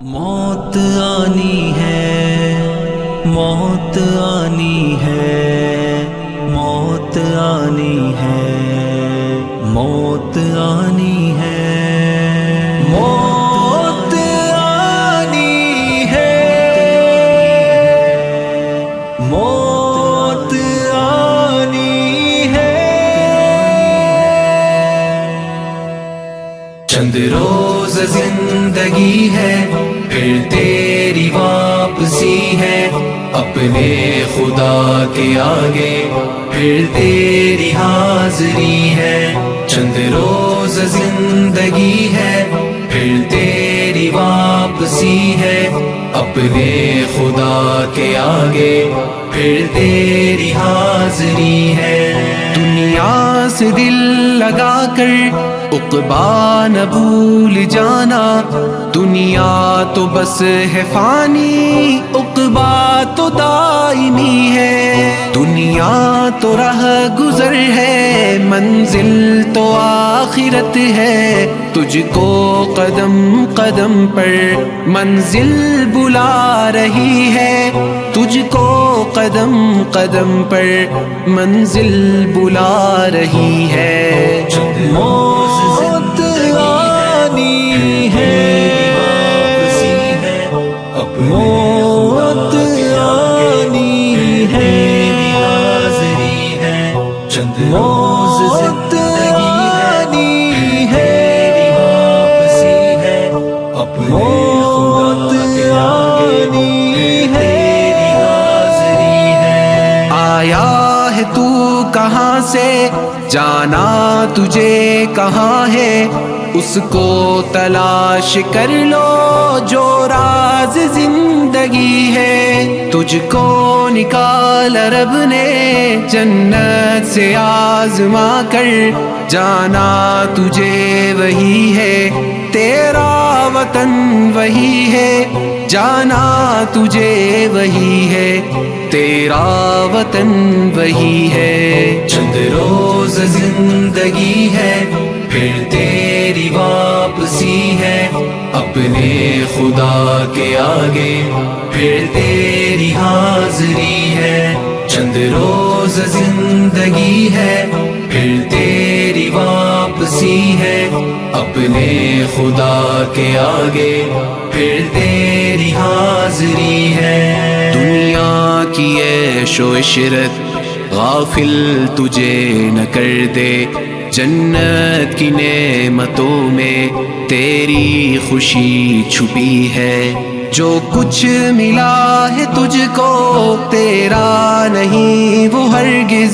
موت آنی ہے، موت آنی ہے، موت آنی ہے، موت آنی ہے، موت آنی ہے، موت آنی ہے۔ چند روز زندگی ہے، پھر تیری واپسی ہے، اپنے خدا کے آگے پھر تیری حاضری ہے۔ چند روز زندگی ہے، پھر تیری واپسی ہے، اپنے خدا کے آگے پھر تیری حاضری ہے۔ دنیا سے دل لگا کر عقبیٰ نہ بھول جانا، دنیا تو بس ہے فانی، عقبیٰ تو دائمی ہے۔ دنیا تو راہ گزر ہے، منزل تو آخرت ہے، تجھ کو قدم قدم پر منزل بلا رہی ہے، تجھ کو قدم قدم پر منزل بلا رہی ہے۔ موت آنی ہے، موت آنی ہے، موت آنی ہے، موت آنی ہے۔ آیا ہے تو کہاں سے، جانا تجھے کہاں ہے، اس کو تلاش کر لو جو راز زندگی ہے۔ تجھ کو نکال رب نے جنت سے آزما کر، جانا تجھے وہی ہے، تیرا وطن وہی ہے، جانا تجھے وہی ہے، تیرا وطن وہی ہے۔ چند روز زندگی ہے، پھر تیری واپسی ہے، اپنے خدا کے آگے پھر تیری حاضری ہے۔ چند روز زندگی ہے، پھر تیری واپسی ہے، اپنے خدا کے آگے پھر تیری حاضری ہے۔ دنیا کی عیش و عشرت غافل تجھے نہ کر دے، جنت کی نعمتوں میں تیری خوشی چھپی ہے۔ جو کچھ ملا ہے تجھ کو تیرا نہیں وہ ہرگز،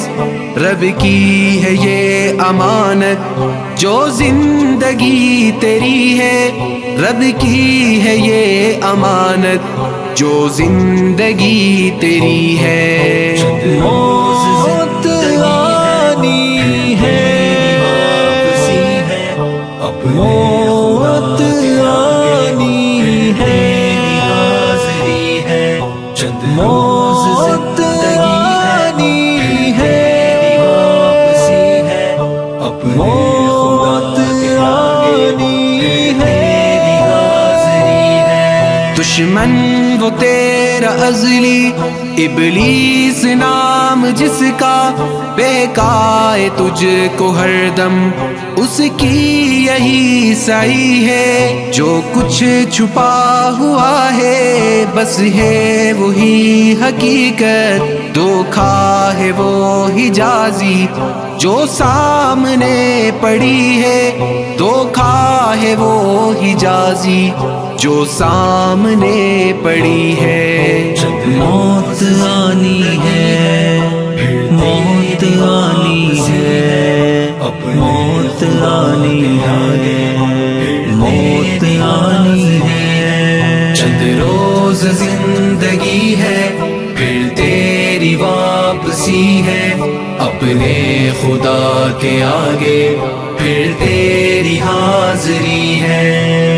رب کی ہے یہ امانت، جو زندگی تیری ہے، رب کی ہے یہ امانت، جو زندگی تیری ہے۔ موت آنی ہے، موت آنی ہے، موت آنی ہے، موت آنی ہے۔ دشمن وہ تیرا ازلی ابلیس نام جس کا بہکائے تجھ کو ہر دم، اس کی یہی سعی ہے۔ جو کچھ چھپا ہوا ہے بس ہے وہی حقیقت، دھوکا ہے وہ حجازی جو سامنے پڑی ہے، دھوکا ہے وہ حجازی جو سامنے پڑی ہے۔ موت آنی ہے، موت آنی ہے، موت آنی ہے، موت آنی ہے۔ چند روز زندگی ہے، پھر تیری واپسی ہے، اپنے خدا کے آگے پھر تیری حاضری ہے۔